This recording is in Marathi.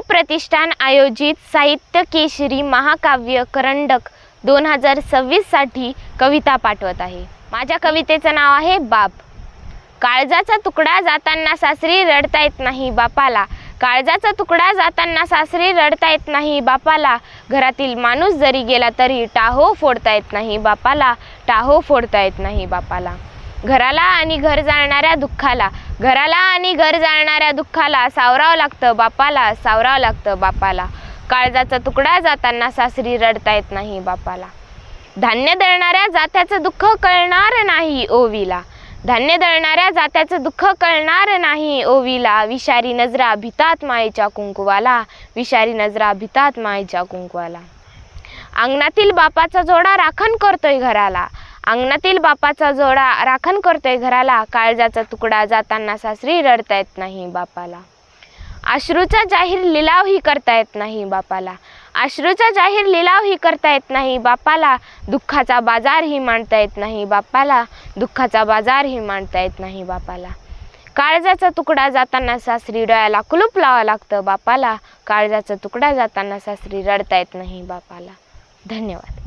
प्रतिष्ठान आयोजित साहित्य केशरी महाकाव्य करंडक 2026 साठी कविता पाठवत आहे। माझ्या कवितेचं नाव आहे बाप। काळजाचा तुकडा जाताना सासरी रडता येत नाही बापाला, काळजाचा तुकडा जाताना सासरी रडता येत नाही बापाला, घरातील माणूस जरी गेला तरी टाहो फोडता येत नाही बापाला, टाहो फोडता येत नाही बापाला। घराला आणि घर जाळणाऱ्या दुःखाला, घराला आणि घर जाळणाऱ्या दुःखाला सावरावं लागतं बापाला, सावरावं लागतं बापाला। काळजाचा तुकडा जाताना सासरी रडता येत नाही बापाला। धान्य दळणाऱ्या जात्याचं दुःख कळणार नाही ओवीला, धान्य दळणाऱ्या जात्याचं दुःख कळणार नाही ओवीला। विषारी नजरा भितात मायेच्या कुंकवाला, विषारी नजरा भितात मायेच्या कुंकवाला। अंगणातील बापाचा जोडा राखण करतोय घराला, अंगणातील बापाचा जोडा राखण करतोय घराला, काळजाचा तुकडा जाताना सासरी रडता येत नाही बापाला। अश्रूचा जाहीर लिलावही करता येत नाही बापाला, अश्रूचा जाहीर लिलावही करता येत नाही बापाला। दुःखाचा बाजारही मांडता येत नाही बापाला, दुःखाचा बाजारही मांडता येत नाही बापाला। काळजाचा तुकडा जाताना सासरी डोळ्याला कुलूप लावावं लागतं बापाला, काळजाचा तुकडा जाताना सासरी रडता येत नाही बापाला। धन्यवाद।